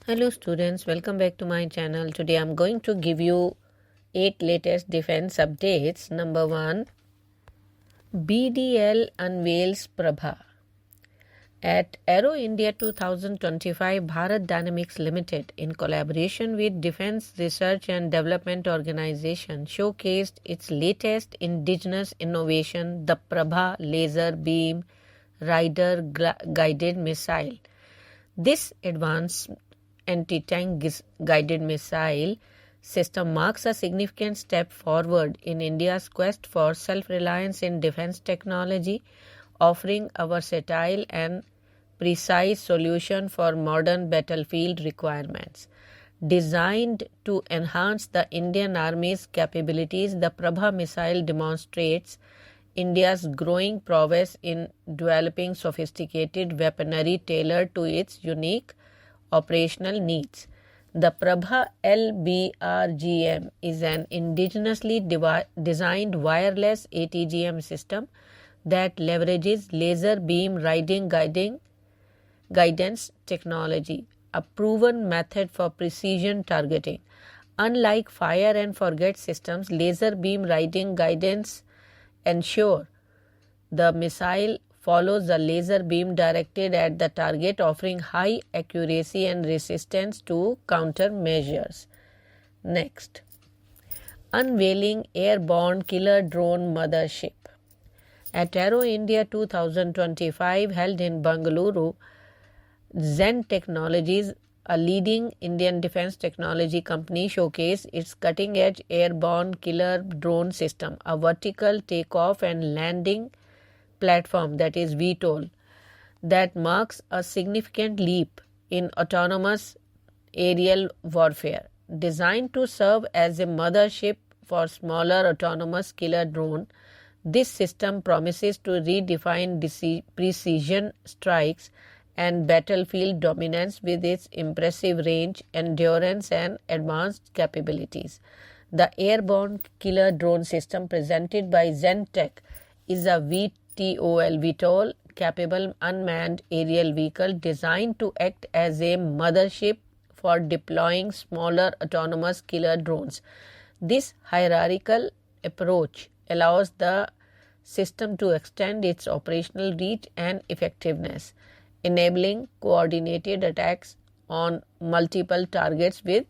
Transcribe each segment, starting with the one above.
Hello students, welcome back to my channel. Today I'm going to give you 8 latest defense updates. Number 1, BDL unveils Prabha. At Aero India 2025, Bharat Dynamics Limited, in collaboration with Defense Research and Development Organization, showcased its latest indigenous innovation, the Prabha Laser Beam Rider Guided Missile. This advanced anti-tank guided missile system marks a significant step forward in India's quest for self-reliance in defense technology, offering a versatile and precise solution for modern battlefield requirements. Designed to enhance the Indian Army's capabilities, the Prabha missile demonstrates India's growing prowess in developing sophisticated weaponry tailored to its unique operational needs. The Prabha LBRGM is an indigenously designed wireless ATGM system that leverages laser beam riding guidance technology, a proven method for precision targeting. Unlike fire and forget systems, laser beam riding guidance ensure the missile follows the laser beam directed at the target, offering high accuracy and resistance to countermeasures. Next, unveiling airborne killer drone mothership. At Aero India 2025 held in Bengaluru, Zen Technologies, a leading Indian defense technology company, showcased its cutting-edge airborne killer drone system, a vertical takeoff and landing platform, that is VTOL, that marks a significant leap in autonomous aerial warfare. Designed to serve as a mothership for smaller autonomous killer drone, this system promises to redefine precision strikes and battlefield dominance with its impressive range, endurance, and advanced capabilities. The airborne killer drone system presented by Zentech is a VTOL capable unmanned aerial vehicle designed to act as a mothership for deploying smaller autonomous killer drones. This hierarchical approach allows the system to extend its operational reach and effectiveness, enabling coordinated attacks on multiple targets with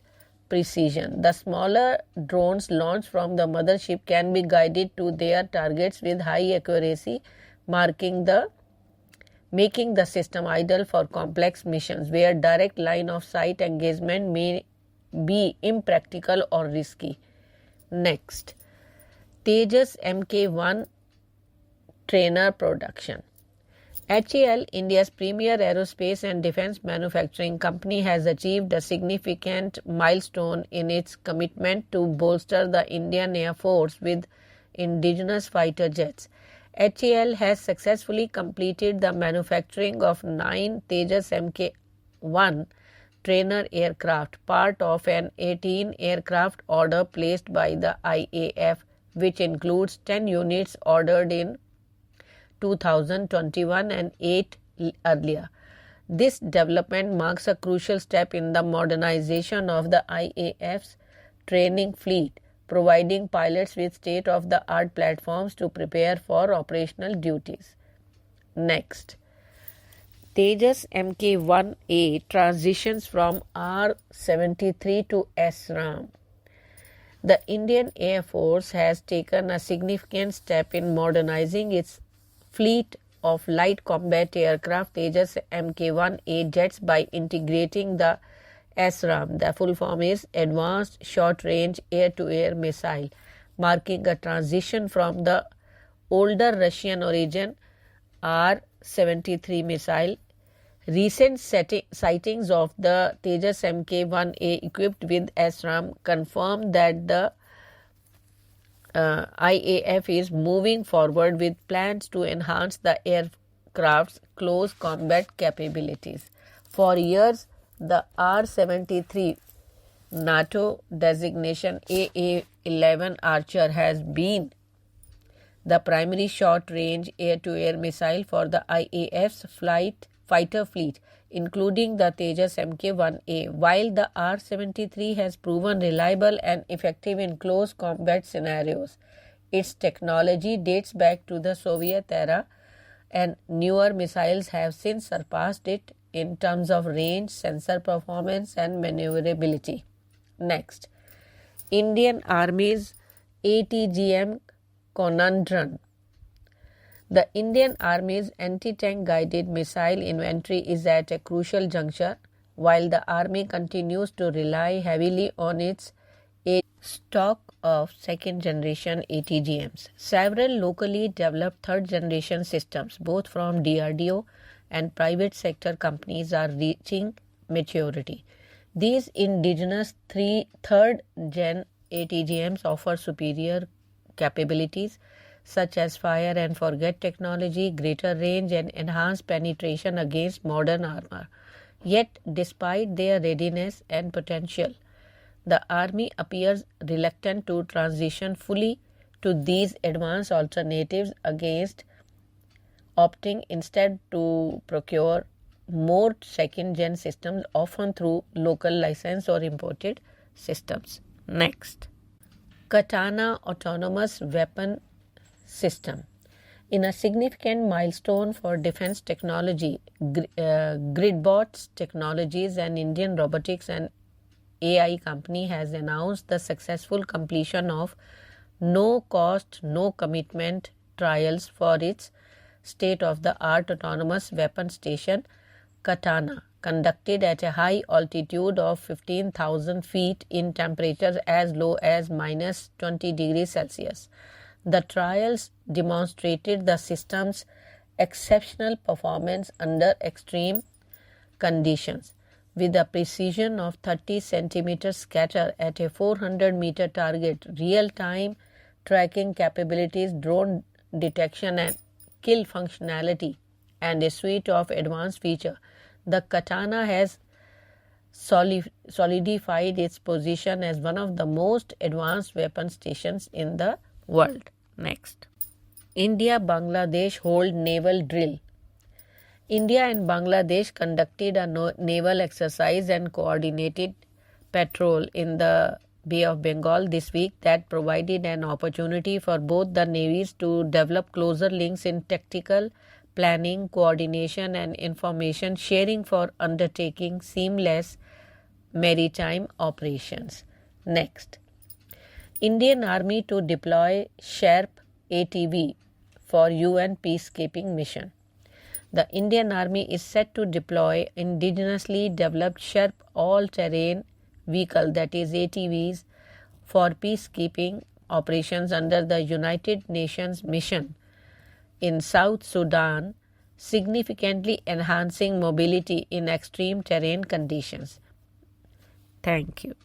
precision. The smaller drones launched from the mothership can be guided to their targets with high accuracy, making the system ideal for complex missions where direct line of sight engagement may be impractical or risky. Next, Tejas Mk1 trainer production. HAL, India's premier aerospace and defense manufacturing company, has achieved a significant milestone in its commitment to bolster the Indian Air Force with indigenous fighter jets. HAL has successfully completed the manufacturing of 9 Tejas Mk1 trainer aircraft, part of an 18 aircraft order placed by the IAF, which includes 10 units ordered in 2021 and 8 earlier. This development marks a crucial step in the modernization of the IAF's training fleet, providing pilots with state-of-the-art platforms to prepare for operational duties. Next, Tejas Mk1A transitions from R-73 to SRAM. The Indian Air Force has taken a significant step in modernizing its fleet of light combat aircraft Tejas Mk1A jets by integrating the SRAM. The full form is Advanced Short Range Air-to-Air Missile, marking a transition from the older Russian origin R-73 missile. Recent sightings of the Tejas Mk1A equipped with SRAM confirm that the IAF is moving forward with plans to enhance the aircraft's close combat capabilities. For years, the R-73 NATO designation AA-11 Archer has been the primary short-range air-to-air missile for the IAF's fighter fleet. including the Tejas Mk-1A. While the R-73 has proven reliable and effective in close combat scenarios, its technology dates back to the Soviet era, and newer missiles have since surpassed it in terms of range, sensor performance, and maneuverability. Next, Indian Army's ATGM conundrum. The Indian Army's anti-tank guided missile inventory is at a crucial juncture. While the Army continues to rely heavily on its stock of second-generation ATGMs, several locally developed third-generation systems, both from DRDO and private sector companies, are reaching maturity. These indigenous third-gen ATGMs offer superior capabilities such as fire and forget technology, greater range, and enhanced penetration against modern armor. Yet, despite their readiness and potential, the Army appears reluctant to transition fully to these advanced alternatives, against opting instead to procure more second-gen systems, often through local license or imported systems. Next, Katana Autonomous Weapon System. In a significant milestone for defense technology, Gridbots Technologies, an Indian robotics and AI company, has announced the successful completion of no cost, no commitment trials for its state-of-the-art autonomous weapon station, Katana, conducted at a high altitude of 15,000 feet in temperatures as low as minus 20 degrees Celsius. The trials demonstrated the system's exceptional performance under extreme conditions. With a precision of 30 centimeters scatter at a 400-meter target, real-time tracking capabilities, drone detection and kill functionality, and a suite of advanced features, the Katana has solidified its position as one of the most advanced weapon stations in the world. Next, India-Bangladesh hold naval drill. India and Bangladesh conducted a naval exercise and coordinated patrol in the Bay of Bengal this week that provided an opportunity for both the navies to develop closer links in tactical planning, coordination, and information sharing for undertaking seamless maritime operations. Next, Indian Army to deploy SHARP ATV for UN peacekeeping mission. The Indian Army is set to deploy indigenously developed SHARP all-terrain vehicle, that is ATVs, for peacekeeping operations under the United Nations mission in South Sudan, significantly enhancing mobility in extreme terrain conditions. Thank you.